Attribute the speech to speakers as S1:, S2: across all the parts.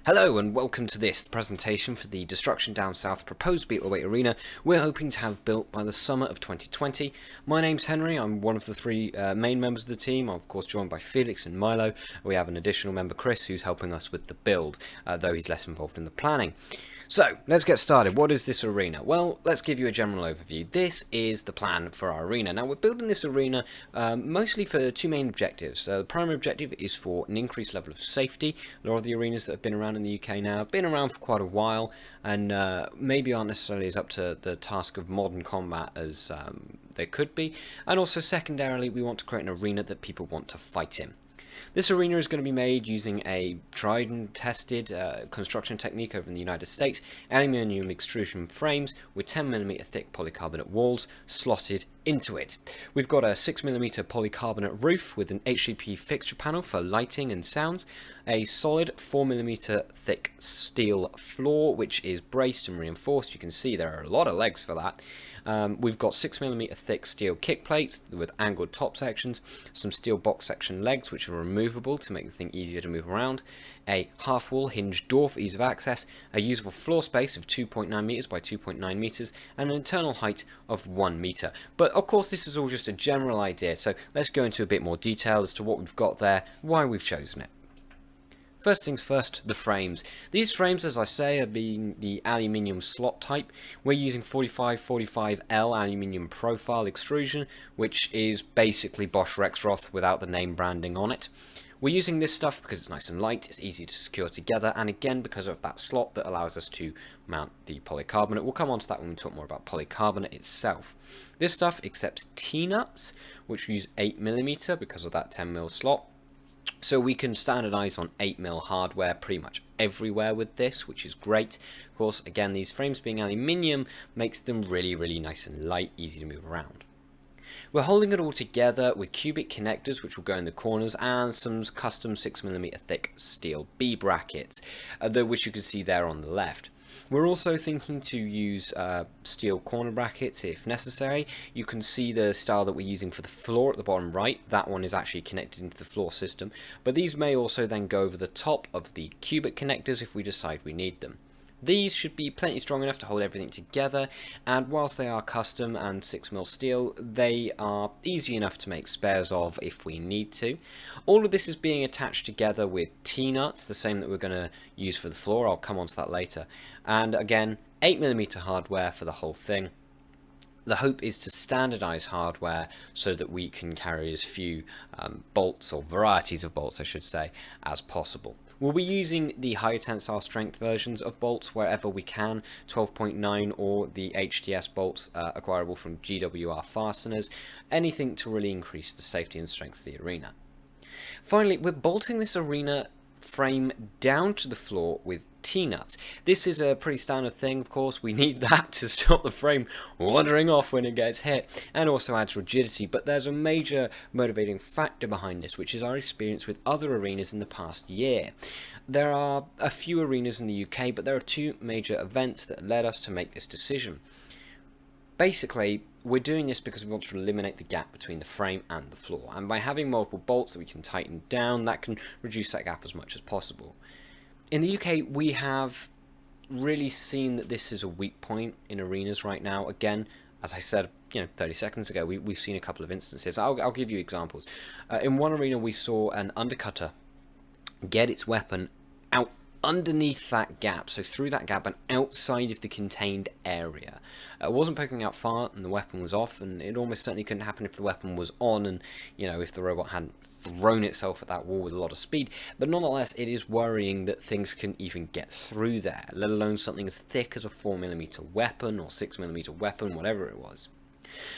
S1: Hello and welcome to this presentation for the Destruction Down South proposed Beetleweight Arena we're hoping to have built by the summer of 2020. My name's Henry, I'm one of the three main members of the team. I'm of course joined by Felix and Milo. We have an additional member, Chris, who's helping us with the build, though he's less involved in the planning. So, let's get started. What is this arena? Well, let's give you a general overview. This is the plan for our arena. Now, we're building this arena mostly for two main objectives. The primary objective is for an increased level of safety. A lot of the arenas that have been around in the UK now have been around for quite a while, and maybe aren't necessarily as up to the task of modern combat as they could be. And also, secondarily, we want to create an arena that people want to fight in. This arena is going to be made using a tried and tested construction technique over in the United States, aluminium extrusion frames with 10mm thick polycarbonate walls slotted into it. We've got a 6mm polycarbonate roof with an HDP fixture panel for lighting and sounds, a solid 4mm thick steel floor which is braced and reinforced. You can see there are a lot of legs for that. We've got 6mm thick steel kick plates with angled top sections, some steel box section legs which are removable to make the thing easier to move around, a half wall hinged door for ease of access, a usable floor space of 2.9 meters by 2.9 meters, and an internal height of 1 meter. But of course this is all just a general idea, so let's go into a bit more detail as to what we've got there, why we've chosen it. First things first, the frames. These frames, as I say, are being the aluminium slot type. We're using 4545L aluminium profile extrusion, which is basically Bosch Rexroth without the name branding on it. We're using this stuff because it's nice and light, it's easy to secure together, and again because of that slot that allows us to mount the polycarbonate. We'll come on to that when we talk more about polycarbonate itself. This stuff accepts T-nuts, which use 8mm because of that 10mm slot. So we can standardize on 8mm hardware pretty much everywhere with this, which is great. Of course, again, these frames being aluminium makes them really nice and light, easy to move around. We're holding it all together with cubic connectors which will go in the corners and some custom 6mm thick steel B brackets, which you can see there on the left. We're also thinking to use steel corner brackets if necessary. You can see the style that we're using for the floor at the bottom right. That one is actually connected into the floor system, but these may also then go over the top of the cubic connectors if we decide we need them. These should be plenty strong enough to hold everything together, and whilst they are custom and 6mm steel, they are easy enough to make spares of if we need to. All of this is being attached together with T-nuts, the same that we're going to use for the floor. I'll come on to that later. And again, 8mm hardware for the whole thing. The hope is to standardize hardware so that we can carry as few bolts, or varieties of bolts I should say, as possible. We'll be using the higher tensile strength versions of bolts wherever we can, 12.9 or the HTS bolts acquirable from GWR fasteners, anything to really increase the safety and strength of the arena. Finally, we're bolting this arena frame down to the floor with T-nuts. This is a pretty standard thing, of course. We need that to stop the frame wandering off when it gets hit, and also adds rigidity. But there's a major motivating factor behind this, which is our experience with other arenas in the past year. There are a few arenas in the UK, but there are two major events that led us to make this decision. Basically, we're doing this because we want to eliminate the gap between the frame and the floor, and by having multiple bolts that we can tighten down, that can reduce that gap as much as possible. In the UK, we have really seen that this is a weak point in arenas right now. Again, as I said 30 seconds ago, we've seen a couple of instances. I'll give you examples. In one arena, we saw an undercutter get its weapon out underneath that gap, so through that gap and outside of the contained area. It wasn't poking out far and the weapon was off, and it almost certainly couldn't happen if the weapon was on and if the robot hadn't thrown itself at that wall with a lot of speed. But nonetheless, it is worrying that things can even get through there, let alone something as thick as a 4mm weapon or 6mm weapon, whatever it was.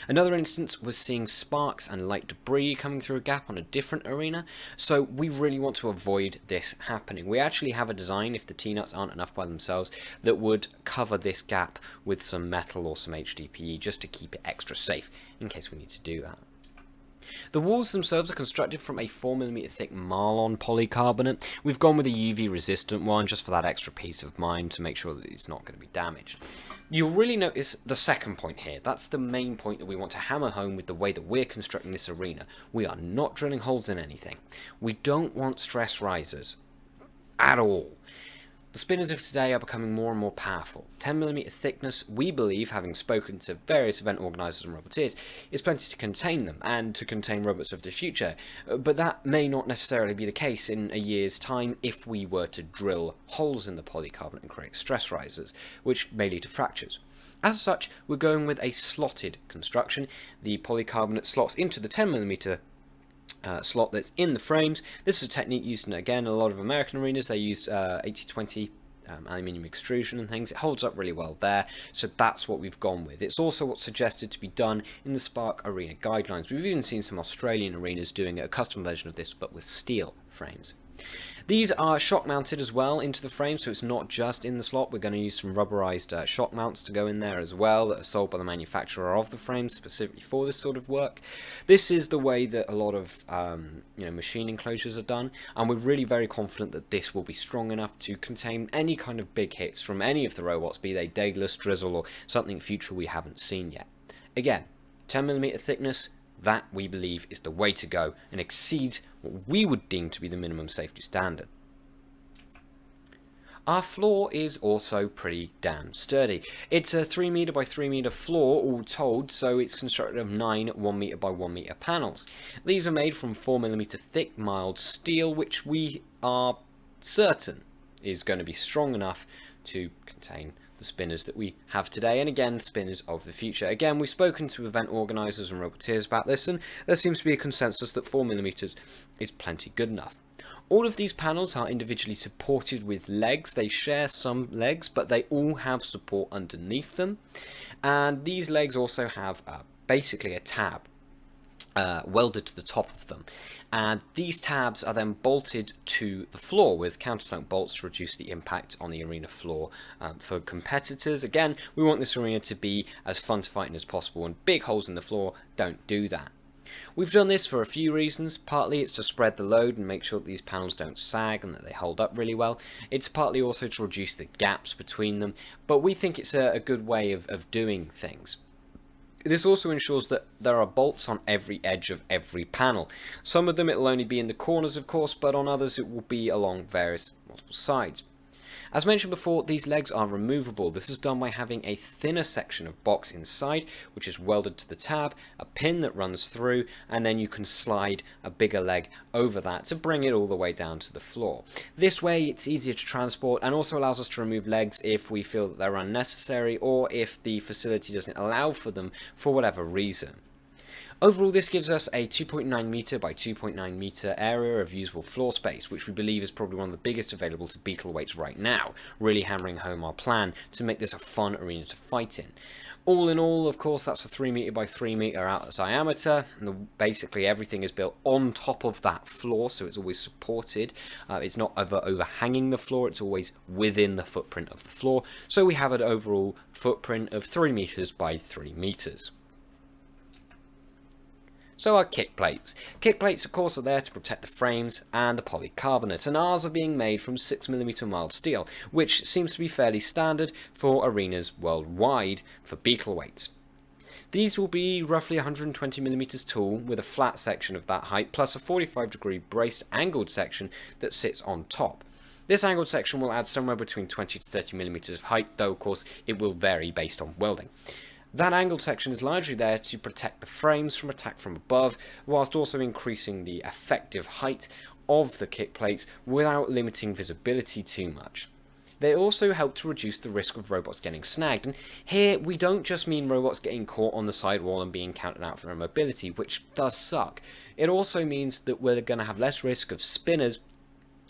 S1: Another instance was seeing sparks and light debris coming through a gap on a different arena, so we really want to avoid this happening. We actually have a design, if the T-nuts aren't enough by themselves, that would cover this gap with some metal or some HDPE just to keep it extra safe in case we need to do that. The walls themselves are constructed from a 4mm thick Marlon polycarbonate. We've gone with a UV resistant one just for that extra peace of mind to make sure that it's not going to be damaged. You'll really notice the second point here. That's the main point that we want to hammer home with the way that we're constructing this arena. We are not drilling holes in anything. We don't want stress risers at all. The spinners of today are becoming more and more powerful. 10mm thickness, we believe, having spoken to various event organisers and roboteers, is plenty to contain them and to contain robots of the future, but that may not necessarily be the case in a year's time if we were to drill holes in the polycarbonate and create stress risers, which may lead to fractures. As such, we're going with a slotted construction. The polycarbonate slots into the 10mm slot that's in the frames. This is a technique used in, again, a lot of American arenas. They use 80-20 aluminium extrusion and things. It holds up really well there, so that's what we've gone with. It's also what's suggested to be done in the Spark Arena guidelines. We've even seen some Australian arenas doing a custom version of this, but with steel frames. These are shock mounted as well into the frame, so it's not just in the slot. We're going to use some rubberized shock mounts to go in there as well that are sold by the manufacturer of the frame specifically for this sort of work. This is the way that a lot of machine enclosures are done, and we're really very confident that this will be strong enough to contain any kind of big hits from any of the robots, be they Daedalus, Drizzle, or something future we haven't seen yet. Again, 10mm thickness. That, we believe, is the way to go and exceeds what we would deem to be the minimum safety standard. Our floor is also pretty damn sturdy. It's a 3m by 3m floor all told, so it's constructed of 9 1m by 1m panels. These are made from 4mm thick mild steel, which we are certain is going to be strong enough to contain the spinners that we have today, and again, spinners of the future. Again, we've spoken to event organisers and roboteers about this, and there seems to be a consensus that 4mm is plenty good enough. All of these panels are individually supported with legs. They share some legs, but they all have support underneath them, and these legs also have basically a tab welded to the top of them, and these tabs are then bolted to the floor with countersunk bolts to reduce the impact on the arena floor. For competitors, again, we want this arena to be as fun to fight in as possible, and big holes in the floor don't do that. We've done this for a few reasons. Partly it's to spread the load and make sure that these panels don't sag and that they hold up really well. It's partly also to reduce the gaps between them, but we think it's a good way of doing things. This also ensures that there are bolts on every edge of every panel. Some of them it'll only be in the corners, of course, but on others it will be along various multiple sides. As mentioned before, these legs are removable. This is done by having a thinner section of box inside, which is welded to the tab, a pin that runs through, and then you can slide a bigger leg over that to bring it all the way down to the floor. This way it's easier to transport and also allows us to remove legs if we feel that they're unnecessary or if the facility doesn't allow for them for whatever reason. Overall, this gives us a 2.9m by 2.9m area of usable floor space, which we believe is probably one of the biggest available to beetle weights right now, really hammering home our plan to make this a fun arena to fight in. All in all, of course, that's a 3m by 3m out diameter, and basically everything is built on top of that floor, so it's always supported. It's not overhanging the floor, it's always within the footprint of the floor, so we have an overall footprint of 3m by 3m. So our kick plates. Kick plates, of course, are there to protect the frames and the polycarbonate, and ours are being made from 6mm mild steel, which seems to be fairly standard for arenas worldwide for beetle weights. These will be roughly 120mm tall with a flat section of that height, plus a 45-degree braced angled section that sits on top. This angled section will add somewhere between 20 to 30mm of height, though of course it will vary based on welding. That angled section is largely there to protect the frames from attack from above, whilst also increasing the effective height of the kick plates without limiting visibility too much. They also help to reduce the risk of robots getting snagged, and here we don't just mean robots getting caught on the sidewall and being counted out for their mobility, which does suck. It also means that we're going to have less risk of spinners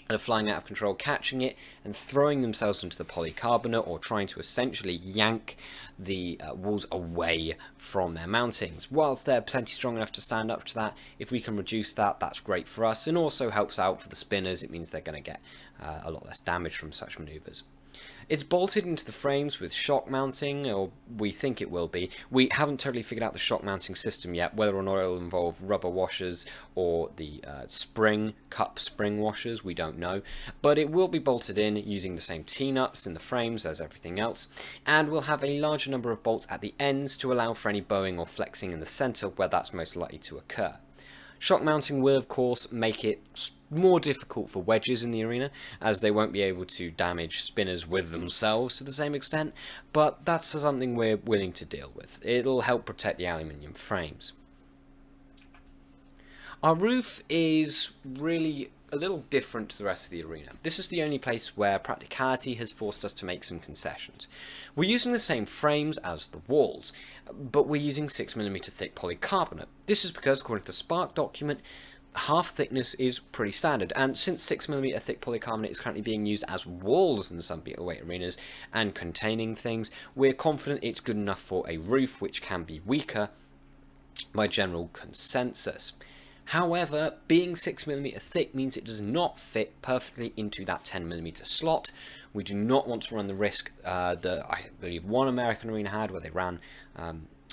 S1: and flying out of control, catching it and throwing themselves into the polycarbonate or trying to essentially yank the walls away from their mountings. Whilst they're plenty strong enough to stand up to that, if we can reduce that, that's great for us, and also helps out for the spinners. It means they're going to get a lot less damage from such maneuvers. It's bolted into the frames with shock mounting, or we think it will be. We haven't totally figured out the shock mounting system yet, whether or not it will involve rubber washers or the cup spring washers, we don't know. But it will be bolted in using the same T-nuts in the frames as everything else, and we'll have a larger number of bolts at the ends to allow for any bowing or flexing in the center where that's most likely to occur. Shock mounting will, of course, make it more difficult for wedges in the arena, as they won't be able to damage spinners with themselves to the same extent, but that's something we're willing to deal with. It'll help protect the aluminium frames. Our roof is really a little different to the rest of the arena. This is the only place where practicality has forced us to make some concessions. We're using the same frames as the walls, but we're using 6mm thick polycarbonate. This is because, according to the Spark document, half thickness is pretty standard, and since 6mm thick polycarbonate is currently being used as walls in some weight arenas and containing things, we're confident it's good enough for a roof which can be weaker by general consensus. However, being 6mm thick means it does not fit perfectly into that 10mm slot. We do not want to run the risk that I believe one American arena had, where they ran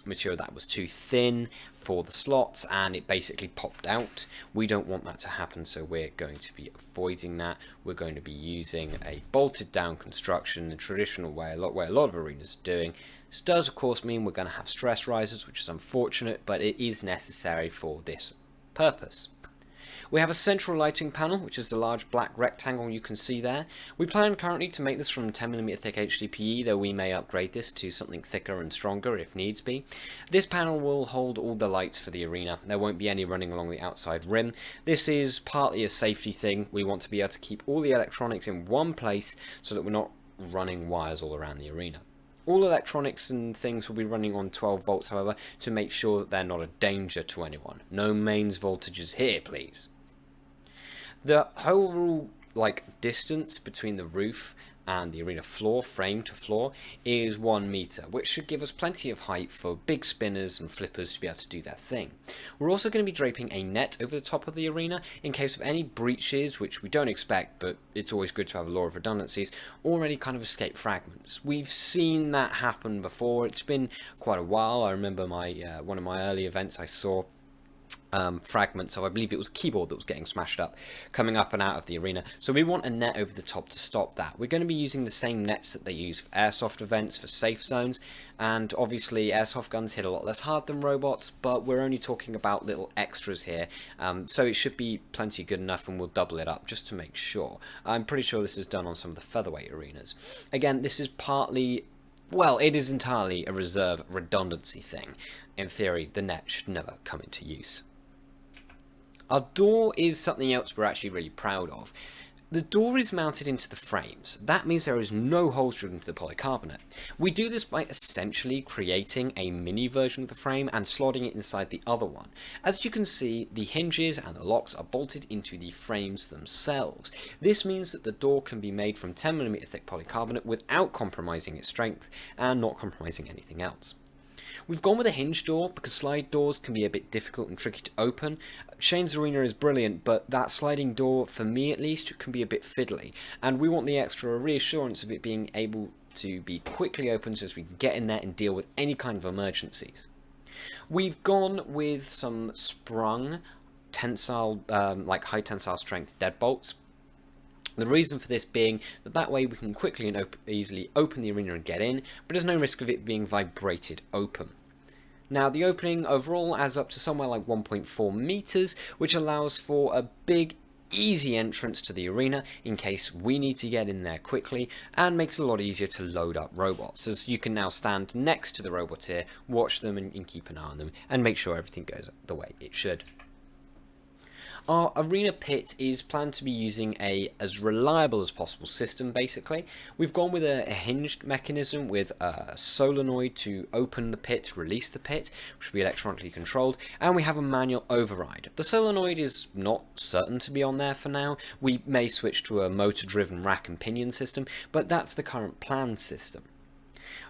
S1: material that was too thin for the slots and it basically popped out. We don't want that to happen, so we're going to be avoiding that. We're going to be using a bolted down construction, the traditional way, a lot of arenas are doing. This does of course mean we're going to have stress risers, which is unfortunate, but it is necessary for this purpose. We have a central lighting panel, which is the large black rectangle you can see there. We plan currently to make this from 10mm thick HDPE, though we may upgrade this to something thicker and stronger if needs be. This panel will hold all the lights for the arena. There won't be any running along the outside rim. This is partly a safety thing. We want to be able to keep all the electronics in one place so that we're not running wires all around the arena. All electronics and things will be running on 12 volts, however, to make sure that they're not a danger to anyone. No mains voltages here, please. The whole distance between the roof and the arena floor, frame to floor, is 1 meter, which should give us plenty of height for big spinners and flippers to be able to do their thing. We're also going to be draping a net over the top of the arena in case of any breaches, which we don't expect, but it's always good to have a law of redundancies, or any kind of escape fragments. We've seen that happen before. It's been quite a while. I remember one of my early events I saw fragments of, I believe it was a keyboard that was getting smashed up, coming up and out of the arena. So we want a net over the top to stop that. We're going to be using the same nets that they use for airsoft events, for safe zones, and obviously airsoft guns hit a lot less hard than robots, but we're only talking about little extras here, so it should be plenty good enough, and we'll double it up just to make sure. I'm pretty sure this is done on some of the featherweight arenas. Again, this is partly, well, it is entirely a reserve redundancy thing. In theory, the net should never come into use. Our door is something else we're actually really proud of. The door is mounted into the frames. That means there is no holes drilled into the polycarbonate. We do this by essentially creating a mini version of the frame and slotting it inside the other one. As you can see, the hinges and the locks are bolted into the frames themselves. This means that the door can be made from 10mm thick polycarbonate without compromising its strength and not compromising anything else. We've gone with a hinge door because slide doors can be a bit difficult and tricky to open. Shane's Arena is brilliant, but that sliding door, for me at least, can be a bit fiddly, and we want the extra reassurance of it being able to be quickly opened so as we can get in there and deal with any kind of emergencies. We've gone with some sprung tensile, high tensile strength deadbolts. The reason for this being that way we can quickly and easily open the arena and get in, but there's no risk of it being vibrated open. Now the opening overall adds up to somewhere like 1.4 meters, which allows for a big, easy entrance to the arena in case we need to get in there quickly, and makes it a lot easier to load up robots, as you can now stand next to the robot here, watch them and keep an eye on them, and make sure everything goes the way it should. Our arena pit is planned to be using as reliable as possible system, basically. We've gone with a hinged mechanism with a solenoid to open the pit, release the pit, which will be electronically controlled, and we have a manual override. The solenoid is not certain to be on there for now. We may switch to a motor-driven rack and pinion system, but that's the current planned system.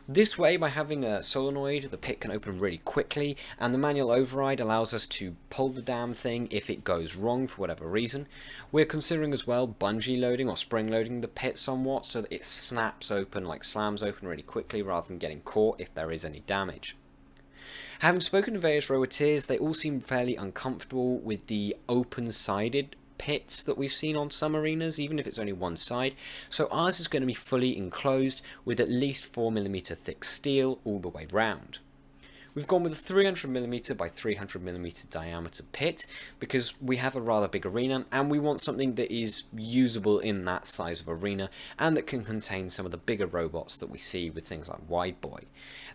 S1: This way, by having a solenoid, the pit can open really quickly, and the manual override allows us to pull the damn thing if it goes wrong for whatever reason. We're considering as well bungee loading or spring loading the pit somewhat so that it snaps open, slams open really quickly, rather than getting caught if there is any damage. Having spoken to various roboteers, they all seem fairly uncomfortable with the open-sided pits that we've seen on some arenas, even if it's only one side, so ours is going to be fully enclosed with at least 4mm thick steel all the way round. We've gone with a 300mm by 300mm diameter pit because we have a rather big arena and we want something that is usable in that size of arena and that can contain some of the bigger robots that we see with things like Wide Boy.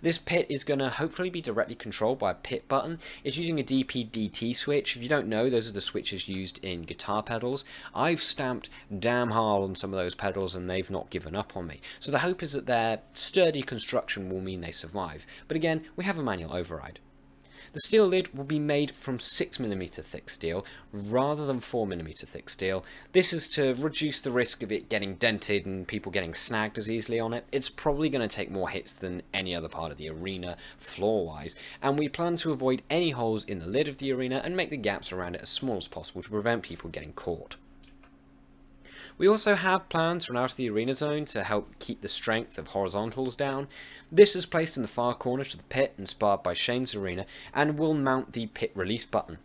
S1: This pit is going to hopefully be directly controlled by a pit button. It's using a DP-DT switch. If you don't know, those are the switches used in guitar pedals. I've stamped damn hard on some of those pedals and they've not given up on me. So the hope is that their sturdy construction will mean they survive. But again, we have a manual override. The steel lid will be made from 6mm thick steel rather than 4mm thick steel. This is to reduce the risk of it getting dented and people getting snagged as easily on it. It's probably going to take more hits than any other part of the arena floor-wise, and we plan to avoid any holes in the lid of the arena and make the gaps around it as small as possible to prevent people getting caught. We also have plans run out of the arena zone to help keep the strength of horizontals down. This is placed in the far corner to the pit, inspired by Shane's arena, and will mount the pit release button.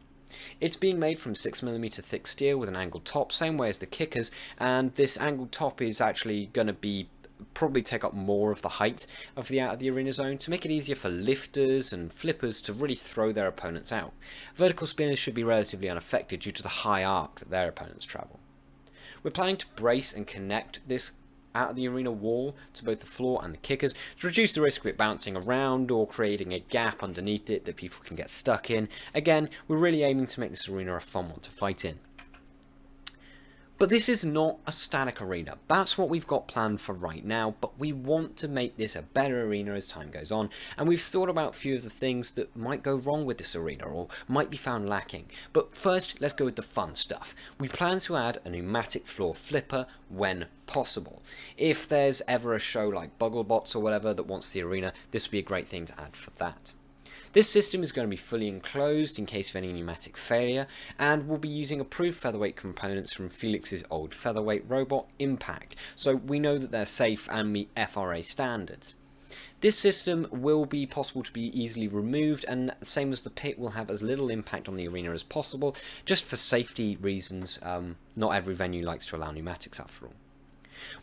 S1: It's being made from 6mm thick steel with an angled top, same way as the kickers, and this angled top is actually going to be probably take up more of the height of the out of the arena zone to make it easier for lifters and flippers to really throw their opponents out. Vertical spinners should be relatively unaffected due to the high arc that their opponents travel. We're planning to brace and connect this out of the arena wall to both the floor and the kickers to reduce the risk of it bouncing around or creating a gap underneath it that people can get stuck in. Again, we're really aiming to make this arena a fun one to fight in. But this is not a static arena. That's what we've got planned for right now, but we want to make this a better arena as time goes on, and we've thought about a few of the things that might go wrong with this arena or might be found lacking. But first, let's go with the fun stuff. We plan to add a pneumatic floor flipper when possible. If there's ever a show like Bugglebots or whatever that wants the arena, this would be a great thing to add for that. This system is going to be fully enclosed in case of any pneumatic failure, and we'll be using approved featherweight components from Felix's old featherweight robot, Impact, so we know that they're safe and meet FRA standards. This system will be possible to be easily removed, and same as the pit, will have as little impact on the arena as possible, just for safety reasons. Not every venue likes to allow pneumatics after all.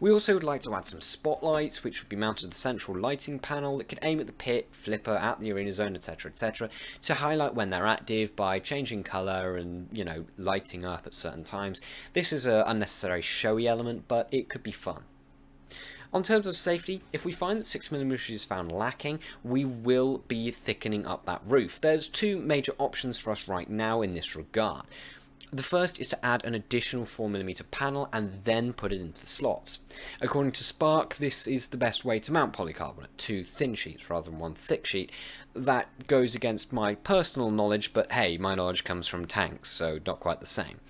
S1: We also would like to add some spotlights, which would be mounted to the central lighting panel that could aim at the pit, flipper, at the arena zone, etc., to highlight when they're active by changing colour and, lighting up at certain times. This is an unnecessary showy element, but it could be fun. On terms of safety, if we find that 6mm is found lacking, we will be thickening up that roof. There's two major options for us right now in this regard. The first is to add an additional 4mm panel and then put it into the slots. According to Spark, this is the best way to mount polycarbonate, 2 thin sheets rather than 1 thick sheet. That goes against my personal knowledge, but hey, my knowledge comes from tanks, so not quite the same.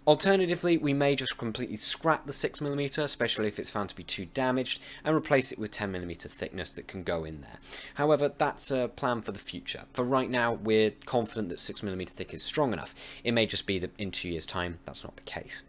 S1: Alternatively, we may just completely scrap the 6mm, especially if it's found to be too damaged, and replace it with 10mm thickness that can go in there. However, that's a plan for the future. For right now, we're confident that 6mm thick is strong enough. It may just be that in 2 years' time, that's not the case.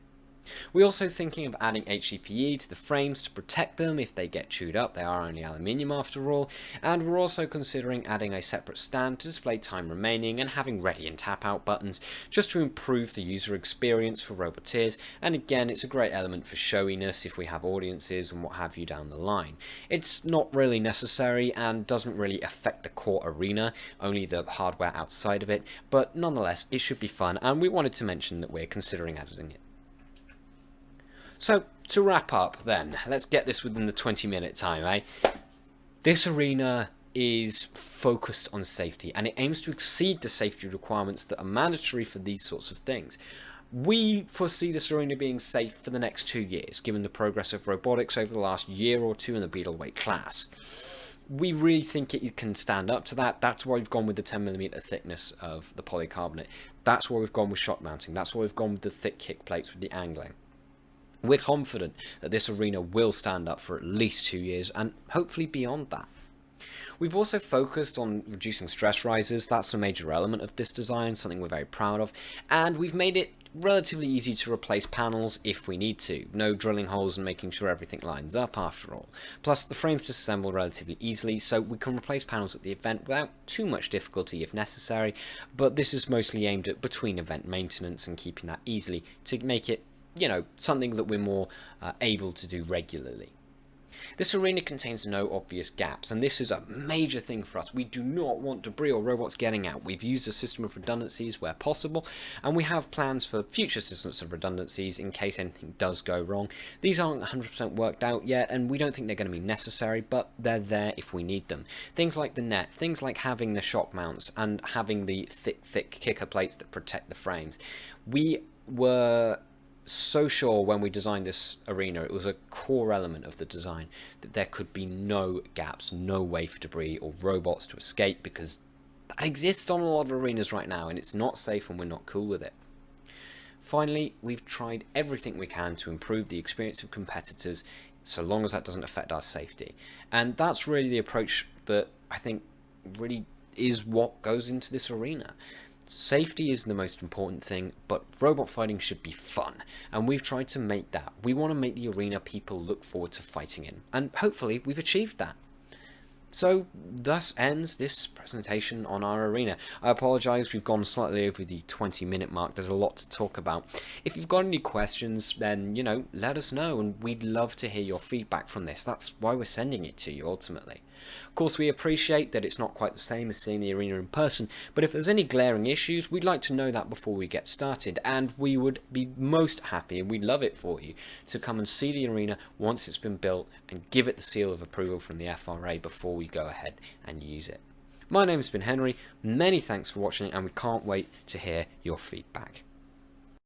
S1: We're also thinking of adding HDPE to the frames to protect them if they get chewed up. They are only aluminium after all, and we're also considering adding a separate stand to display time remaining and having ready and tap out buttons just to improve the user experience for Roboteers. And again, it's a great element for showiness if we have audiences and what have you down the line. It's not really necessary and doesn't really affect the core arena, only the hardware outside of it, but nonetheless it should be fun, and we wanted to mention that we're considering adding it. So, to wrap up then, let's get this within the 20-minute time, eh? This arena is focused on safety, and it aims to exceed the safety requirements that are mandatory for these sorts of things. We foresee this arena being safe for the next 2 years, given the progress of robotics over the last year or two in the Beetleweight class. We really think it can stand up to that. That's why we've gone with the 10mm thickness of the polycarbonate. That's why we've gone with shock mounting. That's why we've gone with the thick kick plates with the angling. We're confident that this arena will stand up for at least 2 years and hopefully beyond that. We've also focused on reducing stress risers. That's a major element of this design, something we're very proud of, and we've made it relatively easy to replace panels if we need to. No drilling holes and making sure everything lines up after all. Plus, the frames disassemble relatively easily, so we can replace panels at the event without too much difficulty if necessary, but this is mostly aimed at between event maintenance and keeping that easily to make it something that we're more able to do regularly. This arena contains no obvious gaps, and this is a major thing for us. We do not want debris or robots getting out. We've used a system of redundancies where possible, and we have plans for future systems of redundancies in case anything does go wrong. These aren't 100% worked out yet, and we don't think they're going to be necessary, but they're there if we need them. Things like the net, things like having the shock mounts, and having the thick kicker plates that protect the frames. We were so sure when we designed this arena, it was a core element of the design, that there could be no gaps, no way for debris or robots to escape, because that exists on a lot of arenas right now and it's not safe and we're not cool with it. Finally, we've tried everything we can to improve the experience of competitors, so long as that doesn't affect our safety. And that's really the approach that I think really is what goes into this arena. Safety is the most important thing, but robot fighting should be fun, and we've tried to make that. We want to make the arena people look forward to fighting in, and hopefully we've achieved that. So, thus ends this presentation on our arena. I apologise, we've gone slightly over the 20-minute mark. There's a lot to talk about. If you've got any questions, then, let us know, and we'd love to hear your feedback from this. That's why we're sending it to you, ultimately. Of course, we appreciate that it's not quite the same as seeing the arena in person, but if there's any glaring issues, we'd like to know that before we get started, and we would be most happy, and we'd love it for you, to come and see the arena once it's been built and give it the seal of approval from the FRA before we go ahead and use it. My name has been Henry, many thanks for watching, and we can't wait to hear your feedback.